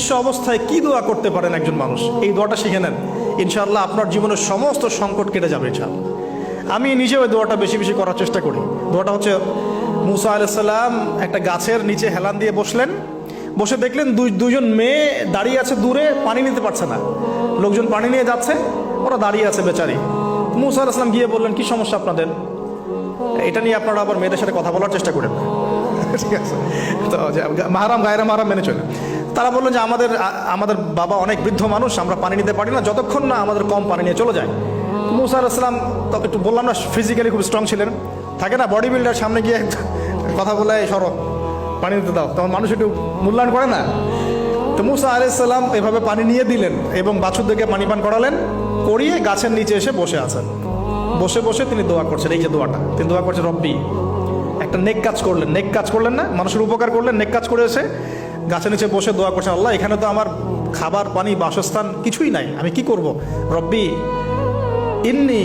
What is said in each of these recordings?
অদৃশ্য অবস্থায় কি দোয়া করতে পারেন একজন মানুষ, এই দোয়াটা শিখে নেন, ইনশাআল্লাহ আপনার জীবনের সমস্ত সংকট কেটে যাবে ইনশাআল্লাহ। আমি নিজেও ওই দোয়াটা বেশি বেশি করার চেষ্টা করি। দোয়াটা হচ্ছে, মুসা আলাইহিস সালাম একটা গাছের নিচে হেলান দিয়ে বসলেন, বসে দেখলেন দুইজন মেয়ে দাঁড়িয়ে আছে দূরে, পানি নিতে পারছে না, লোকজন পানি নিয়ে যাচ্ছে, ওরা দাঁড়িয়ে আছে বেচারি। মুসা আলাইহিস সালাম গিয়ে বললেন, কি সমস্যা আপনাদের? এটা নিয়ে আপনারা আবার মেয়েদের সাথে কথা বলার চেষ্টা করেন, ঠিক আছে? তো মাহারাম গায়রা মাহারাম মেনে চলে। তারা বললেন যে আমাদের বাবা অনেক বৃদ্ধ মানুষ, আমরা পানি নিতে পারি না যতক্ষণ না আমাদের কম পানি নিয়ে চলে যায়। মুসা আলাইহিস সালাম তবে একটু বললাম না, ফিজিক্যালি খুব স্ট্রং ছিলেন, থাকে না বডি বিল্ডার, সামনে গিয়ে কথা বলে সরো পানি নিতে দাও, তখন মানুষ একটু মূল্যায়ন করে না। তো মুসা আলাইহিস সালাম এভাবে পানি নিয়ে দিলেন এবং বাছুরদেরকে পানি পান করালেন, করিয়ে গাছের নিচে এসে বসে আছেন। বসে বসে তিনি দোয়া করছেন, এই যে দোয়াটা তিনি দোয়া করছেন, রব্বি, একটা নেক কাজ করলেন, নেক কাজ করলেন না, মানুষের উপকার করলেন, নেক কাজ করে এসে গাছের নিচে বসে দোয়া করছেন, আল্লাহ এখানে তো আমার খাবার পানি বাসস্থান কিছুই নাই, আমি কি করব? রব্বি ইন্নি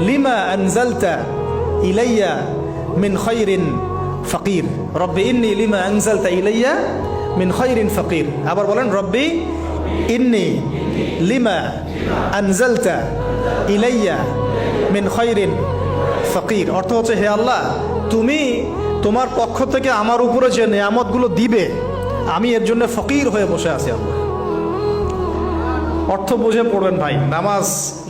লিমা আনজালতা ইলাইয়া মিন খায়রিন ফাকির, রব্বি ইন্নি লিমা আনজালতা ইলাইয়া মিন খায়রিন ফাকির। আবার বলেন, রব্বি ইন্নি লিমা আনজালতা ইলাইয়া মিন খায়রিন ফাকির। অর্থ হচ্ছে, হে আল্লাহ, তুমি তোমার পক্ষ থেকে আমার উপরে যে নেয়ামতগুলো দিবে, আমি এর জন্য ফকির হয়ে বসে আছি। আল্লাহ অর্থ বুঝে পড়বেন ভাই, নামাজ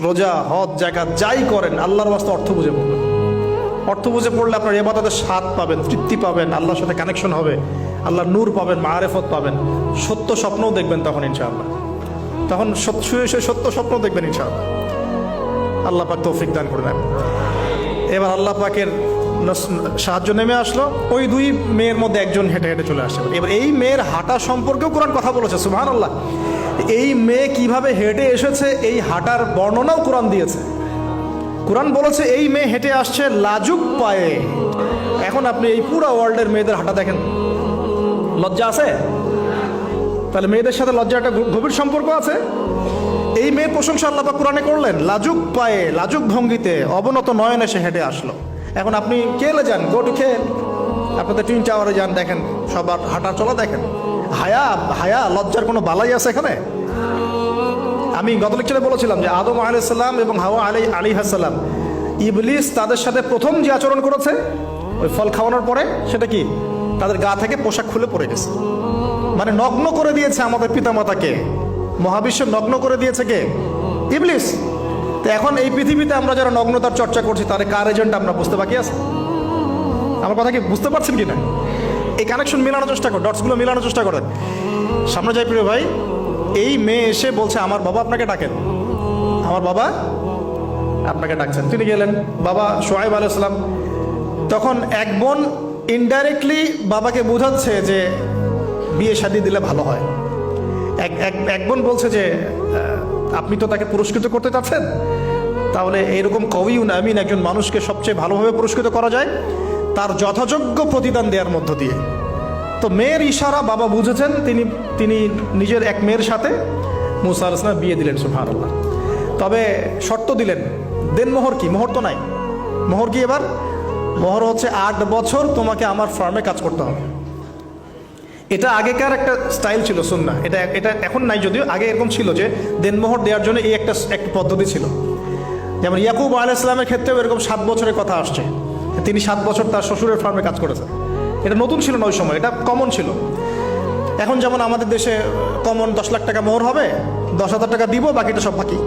রোজা হজ জাকাত যাই করেন আল্লাহর ওয়াস্তে অর্থ বুঝে পড়বেন। অর্থ বুঝে পড়লে আপনার ইবাদতের স্বাদ পাবেন, তৃপ্তি পাবেন, আল্লাহর সাথে কানেকশন হবে, আল্লাহর নূর পাবেন, মাআরিফত পাবেন, সত্য স্বপ্নও দেখবেন তখন ইনশাআল্লাহ। তখন শুয়ে শুয়ে সত্য স্বপ্ন দেখবেন ইনশাআল্লাহ। আল্লাহ পাক তৌফিক দান করে দেন। এবার আল্লাহ পাকের সাহায্য নেমে আসলো, ওই দুই মেয়ের মধ্যে একজন হেঁটে হেঁটে চলে আসছে। এবার এই মেয়ের হাঁটা সম্পর্কেও কোরআন কথা বলেছে, সুবহানাল্লাহ। এই মেয়ে কিভাবে হেঁটে এসেছে এই হাঁটার বর্ণনাও কোরআন দিয়েছে। কোরআন বলেছে এই মেয়ে হেঁটে আসছে লাজুক পায়ে। এখন আপনি এই পুরো ওয়ার্ল্ডের মেয়েদের হাঁটা দেখেন, লজ্জা আছে? তাহলে মেয়েদের সাথে লজ্জা একটা গভীর সম্পর্ক আছে। এই মেয়ে প্রশংসা আল্লাহ পাক কোরআনে করলেন, লাজুক পায়ে লাজুক ভঙ্গিতে অবনত নয়নে সে হেঁটে আসলো। এখন আপনি কেলে যান, গো টু খেল, আপনাদের টুইন টাওয়ারে যান, দেখেন সবার হাঁটা চলা দেখেন। হায়া লজ্জার কোনো বালাই আছে এখানে? আমি গত লেকচারে বলেছিলাম যে আদম আলাইহিস সালাম এবং হাওয়া আলাইহিস সালাম, ইবলিস তাদের সাথে প্রথম যে আচরণ করেছে ওই ফল খাওয়ানোর পরে, সেটা কি? তাদের গা থেকে পোশাক খুলে পড়ে গেছে, মানে নগ্ন করে দিয়েছে আমাদের পিতামাতাকে, মহাবিশ্ব নগ্ন করে দিয়েছে কে? ইবলিস। তো এখন এই পৃথিবীতে আমরা যারা নগ্নতার চর্চা করছি, তাহলে কার এজেন্ট আমরা বুঝতে বাকি আছে? আমার কথা কি বুঝতে পারছেন কি না? এই কানেকশন মেলানোর চেষ্টা করেন, ডটসগুলো মেলানোর চেষ্টা করেন। সামনে যাই প্রিয় ভাই, এই মেয়ে এসে বলছে, আমার বাবা আপনাকে ডাকেন, আমার বাবা আপনাকে ডাকছেন। তিনি গেলেন, বাবা শুআয়ব আলাইহিস সালাম। তখন এক বোন ইনডাইরেক্টলি বাবাকে বোঝাচ্ছে যে বিয়ে শাদী দিলে ভালো হয়। এক বোন বলছে যে আপনি তো তাকে পুরস্কৃত করতে চাচ্ছেন, তাহলে এইরকম কবিউন আমিন একজন মানুষকে সবচেয়ে ভালোভাবে পুরস্কৃত করা যায় তার যথাযোগ্য প্রতিদান দেওয়ার মধ্য দিয়ে। তো মেয়ের ইশারা বাবা বুঝেছেন, তিনি নিজের এক মেয়ের সাথে মুসা আলাইহিস সালাম বিয়ে দিলেন, সুবহানাল্লাহ। তবে শর্ত দিলেন, দেনমোহর কি? মোহর তো নাই। মোহর কি এবার? মোহর হচ্ছে 8 বছর তোমাকে আমার ফার্মে কাজ করতে হবে। এটা আগেকার একটা স্টাইল ছিল, সুন্নাহ। এটা এখন নাই যদিও, আগে এরকম ছিল যে দেনমোহর দেওয়ার জন্য এই একটা পদ্ধতি ছিল। যেমন ইয়াকুব আলাইহিস সালামের ক্ষেত্রেও এরকম 7 বছরের কথা আসছে, তিনি 7 বছর তার শ্বশুরের ফার্মে কাজ করেছেন। এটা নতুন ছিল না ওই সময়, এটা কমন ছিল। এখন যেমন আমাদের দেশে কমন 10 লাখ টাকা মোহর হবে, 10,000 টাকা দিব, বাকিটা সব বাকি,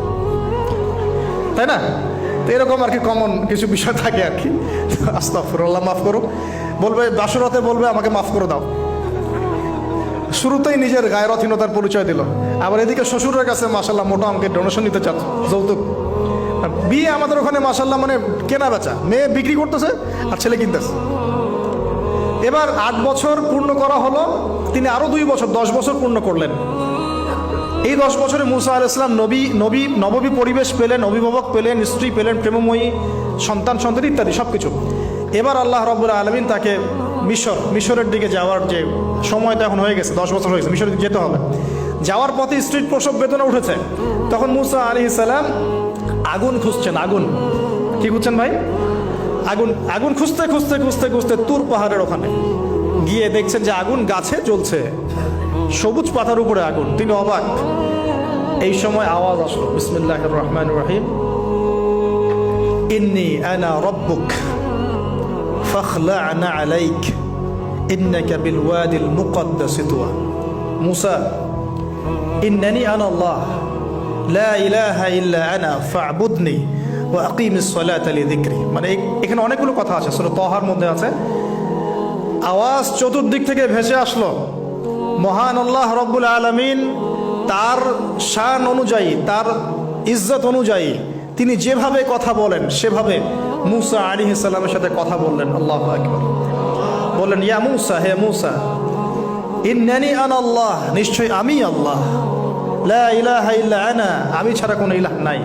তাই না? তো এরকম আর কি কমন কিছু বিষয় থাকে আর কি। আস্তাগফিরুল্লাহ, মাফ করো। বলবে বাসরাতে, বলবে আমাকে মাফ করে দাও। শুরুতেই নিজের গায়রথহীনতার পরিচয় দিল। আবার এদিকে শ্বশুরের কাছে মাশাল্লাহ মোটা অঙ্কের ডোনেশন নিতে চাচ্ছে, যৌতুক। বিয়ে আমাদের ওখানে মাশাল্লাহ মানে কেনা বেচা, মেয়ে বিক্রি করতেছে আর ছেলে কিনতেছে। এবার 8 বছর পূর্ণ করা হলো, তিনি আরো 2 বছর 10 বছর পূর্ণ করলেন। এই 10 বছরে মুসা আলাইহিস সালাম নববী পরিবেশ পেলেন, অভিভাবক পেলেন, স্ত্রী পেলেন, প্রেমময়ী সন্তান ইত্যাদি সবকিছু। এবার আল্লাহ রাব্বুল আলামিন তাকে মিশরের দিকে যাওয়ার যে সময়টা এখন হয়ে গেছে, 10 বছর হয়ে গেছে, মিশরে যেতে হবে। যাওয়ার পথে স্ত্রীর প্রসব বেদনা উঠেছে। তখন মুসা আলাইহিস সালাম আগুন খুঁজছেন। আগুন কি খুঁজছেন ভাই? আগুন খুঁজতে খুঁজতে তুর পাহাড়ের ওখানে গিয়ে দেখছেন যে আগুন গাছে জ্বলছে, সবুজ পাতার উপরে আগুন, তিনি অবাক। এই সময় আওয়াজ আসলো, বিসমিল্লাহির রহমানির রহিম, ইন্নী আনা রব্বুক ফাখলা'না আলাইক ইন্নাকা বিল ওয়াদিল মুকদ্দাস তুয়া। মুসা, ইন্নানি আনা আল্লাহ লা ইলাহা ইল্লা আনা ফা'বুদনি ওয়া আকিমিস সালাতা লিযিকরি। মানে এখানে অনেকগুলো কথা আছে, সূরা তাহার মধ্যে আছে। আওয়াজ চতুর্দিক থেকে ভেসে আসলো। মহান আল্লাহ রব্বুল আলামিন তার শান অনুযায়ী, তার ইজ্জত অনুযায়ী তিনি যেভাবে কথা বলেন সেভাবে মুসা আলাইহিস সালামের সাথে কথা বললেন। আল্লাহু আকবার। বললেন, ইয়া মুসা, হে মুসা, ইন্নানি আনা আল্লাহ, নিশ্চয় আমি আল্লাহ, লা ইলাহা ইল্লা আনা, আমি ছাড়া কোনো ইলাহ নাই,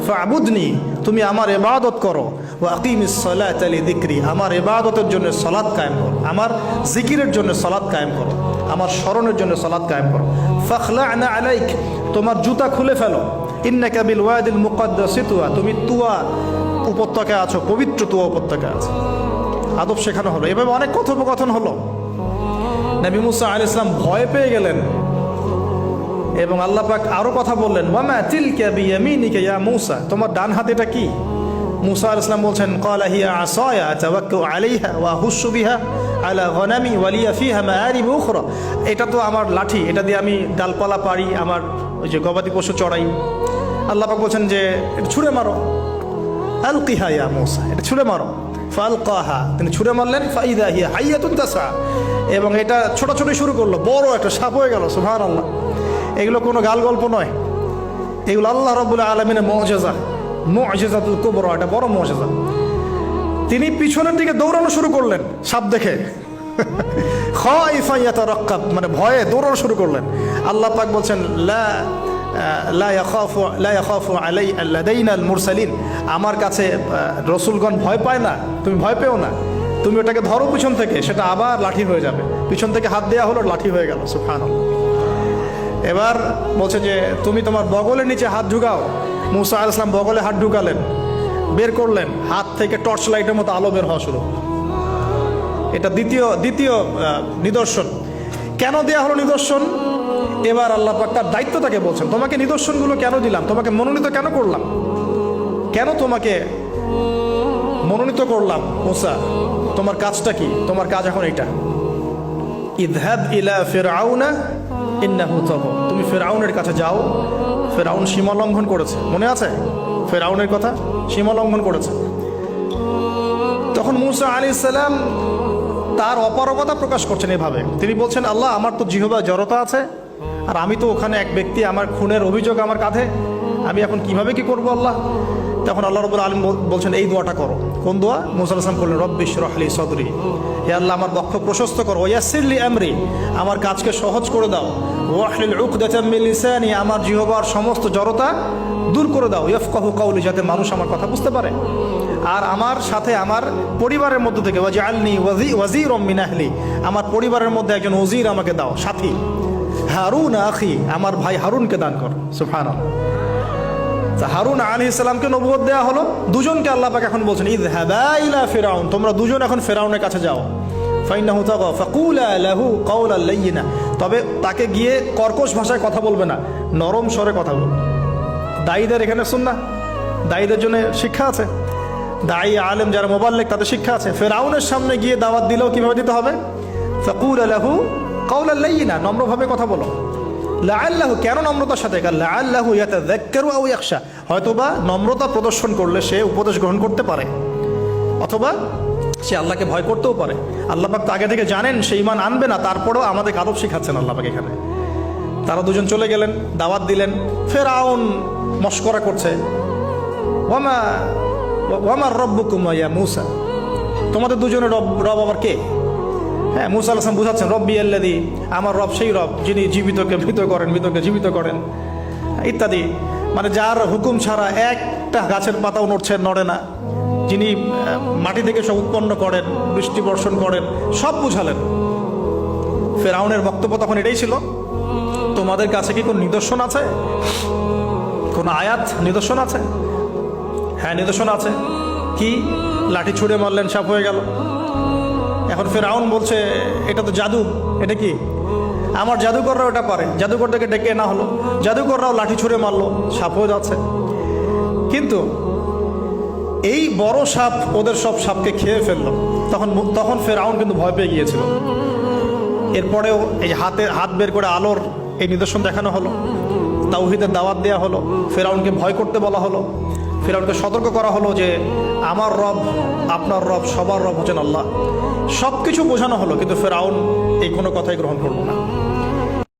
ফা'বুদনি, তুমি আমার ইবাদত করো, ওয়া আকিমিস সালাতা লিযিকরি, আমার ইবাদতের জন্য সালাত কায়েম করো, আমার জিকিরের জন্য সালাত কায়েম করো, আমার স্মরণের জন্য সালাত কায়েম করো। ফাখলা'না আলাইক, তোমার জুতা খুলে ফেলো, ইন্নাকা বিল ওয়াদিল মুকদ্দাস তুয়া, তুমি তুয়া উপত্যকায় আছো, পবিত্র তুয়া উপত্যকায় আছো। আদব শেখানো হলো। এভাবে অনেক কথোপকথন হলো। নবী মুসা আলাইহিস সালাম ভয় পেয়ে গেলেন এবং আল্লাহ পাক আরো কথা বললেন, ওয়ামা তিলকা বিয়ামিনিকা ইয়া মুসা, তোমার ডান হাতে এটা কি? মুসা আলাইহিস সালাম বলছেন, ক্বালা হিয়া আসায়া আতাওয়াক্কাউ আলাইহা ওয়া আহুশু বিহা আলা গনামি ওয়া লিয়া ফিহা মাআরিব উখরা, এটা তো আমার লাঠি, এটা দিয়ে আমি ডালপালা পারি, আমার ওই যে গবাদি পশু চড়াই। আল্লাহ পাক বলছেন যে এটা ছুঁড়ে মারো, আলকিহা ইয়া মুসা, এটা ছুঁড়ে মারো। ফালকাহা, তিনি ছুঁড়ে মারলেন, ফাইদা হিয়া হাইয়াতুন তাসা, এবং এটা ছোটাছুটি শুরু করলো, বড় একটা সাপ হয়ে গেল। সুবহানাল্লাহ। এগুলো কোনো গাল গল্প নয়, এগুলো আল্লাহ রাব্বুল আলামিনের মুআজিজা, মুআজিজাতুল কুবরা, এটা বড় মুআজিজা। তিনি পিছনের দিকে দৌড়ানো শুরু করলেন সাপ দেখে, খাইফা ইয়াতারাক্কাব, মানে ভয়ে দৌড়ানো শুরু করলেন। আল্লাহ পাক বলছেন, লা ইয়াখাফু লাদাইনাল মুরসালিন, আমার কাছে রসুলগণ ভয় পায় না, তুমি ভয় পেও না, তুমি ওটাকে ধরো পিছন থেকে, সেটা আবার লাঠি হয়ে যাবে। পিছন থেকে হাত দেওয়া হলো, লাঠি হয়ে গেল। সুবহানাল্লাহ। এবার বলছে যে তুমি তোমার বগলের নিচে হাত ঢুকাও। মুসা আলাইহিস সালাম বগলে হাত ঢুকালেন, বের করলেন, হাত থেকে টর্চ লাইটের মতো আলো বের হওয়া শুরু। এটা দ্বিতীয় নিদর্শন। কেন দেয়া হলো নিদর্শন? এবার আল্লাহ পাক তার দায়িত্ব তাকে বলছেন, তোমাকে নিদর্শনগুলো কেন দিলাম, তোমাকে মনোনীত কেন করলাম, কেন তোমাকে মনোনীত করলাম মুসা, তোমার কাজটা কি? তোমার কাজ এখন এটা, ইযহাব ইলা ফিরআউনা ইন্নাহু তাগা, তুমি ফিরআউনের কাছে যাও। ফিরআউন সীমা লঙ্ঘন করেছে, মনে আছে ফিরআউনের কথা? সীমা লঙ্ঘন করেছে। তখন মুসা আলাইহিস সালাম তার অপারগতা প্রকাশ করছেন এভাবে। তিনি বলছেন, আল্লাহ, আমার তো জিহ্বায় জড়তা আছে, আর আমি তো ওখানে এক ব্যক্তি, আমার খুনের অভিযোগ আমার কাঁধে, আমি এখন কিভাবে কি করব আল্লাহ? তখন আল্লাহ রাব্বুল আলামিন বলছেন, এই দোয়াটা করো। কোন দোয়া? মুসা আলাইহিস সালাম বললেন, রব্বি ইশরাহ লি সাদরি, হে আল্লাহ আমার বক্ষ প্রশস্ত করো, ওয়াসসির লি আমরি, আমার কাজকে সহজ করে দাও, ওয়াহলিল উকদাতাম মিন লিসানি, আমার জিহ্বার সমস্ত জড়তা দূর করে দাও, ইয়াফকাহু কাওলি, যাতে মানুষ আমার কথা বুঝতে পারে। আর আমার সাথে আমার পরিবারের মধ্য থেকে ওয়াজআলনি ওয়াজিরাম মিন আহলি, আমার পরিবারের মধ্যে একজন ওজির আমাকে দাও, সাথী। হারুন আখি, আমার ভাই হারুনকে দান কর। সুবহানাল্লাহ। হারুন আলাইহিস সালামকে নবুয়ত দেয়া হলো, দুজনকে আল্লাহ পাক এখন বলছেন, ইযহাবা ইলা ফিরআউন, তোমরা দুজন এখন ফিরআউনের কাছে যাও। ফাইন্নাহু তাগা ফাকুলা লাহু কাওলান লাইয়িনা, তবে তাকে গিয়ে কর্কশ ভাষায় কথা বলবে না, নরম স্বরে কথা বলবে। দায়ীদের এখানে সুন্নাহ, দায়ীদের জন্য শিক্ষা আছে, দায়ী আলেম যারা মুবাল্লিগ তাদের শিক্ষা আছে। ফিরআউনের সামনে গিয়ে দাওয়াত দিলেও কিভাবে দিতে হবে? ফাকুলা লাহু কাওলান লাইয়িনা, নম্রভাবে কথা বলো। লাআল্লাহু, কেন নম্রতার সাথে? লাআল্লাহু ইয়াতাযাক্কারু আও ইয়াখশা, হয়তোবা নম্রতা প্রদর্শন করলে সে উপদেশ গ্রহণ করতে পারে, অথবা সে আল্লাহকে ভয় করতেও পারে। আল্লাহ পাক তো আগে থেকে জানেন সে ঈমান আনবে না, তারপরেও আমাদের আদব শিখাচ্ছেন আল্লাহ পাক এখানে। তারা দুজন চলে গেলেন, দাওয়াত দিলেন। ফিরআউন মশকরা করছে, ওয়ামা রব্বুকুম ইয়া মুসা, তোমাদের দুজনের রব আবার কে? হ্যাঁ, মুসা আলাইহিস সালাম বুঝাচ্ছেন, রব্বি আল্লাযী, আমার রব সেই রব যিনি জীবিতকে মৃত করেন, মৃতকে জীবিত করেন, ইত্যাদি। মানে যার হুকুম ছাড়া একটা গাছের পাতাও নড়ে না, যিনি মাটি থেকে সব উৎপন্ন করেন, বৃষ্টি বর্ষণ করেন, সব বুঝালেন। ফিরআউনের বক্তব্য তখন এটাই ছিল, তোমাদের কাছে কি কোন নিদর্শন আছে, কোন আয়াত নিদর্শন আছে? হ্যাঁ, নিদর্শন আছে। কি? লাঠি ছুঁড়ে মারলেন, সাপ হয়ে গেল। এখন ফিরআউন বলছে, এটা তো জাদু, এটা কি? আমার জাদুকররা ওটা পারে, জাদুকরটাকে ডেকে না হলো, জাদুকররাও লাঠি ছুঁড়ে মারলো, সাপও যাচ্ছে। কিন্তু এই বড় সাপ ওদের সব সাপকে খেয়ে ফেললো। তখন ফেরাউন কিন্তু ভয় পেয়ে গিয়েছিল। এরপরেও এই হাত বের করে আলোর এই নিদর্শন দেখানো হলো, তাওহীদের দাওয়াত দেওয়া হলো, ফেরাউনকে ভয় করতে বলা হলো, ফেরাউনকে সতর্ক করা হলো যে আমার রব, আপনার রব, সবার রব হচ্ছেন আল্লাহ। সব কিছু বোঝানো হলো, কিন্তু ফেরাউন এই কোনো কথাই গ্রহণ করলো না।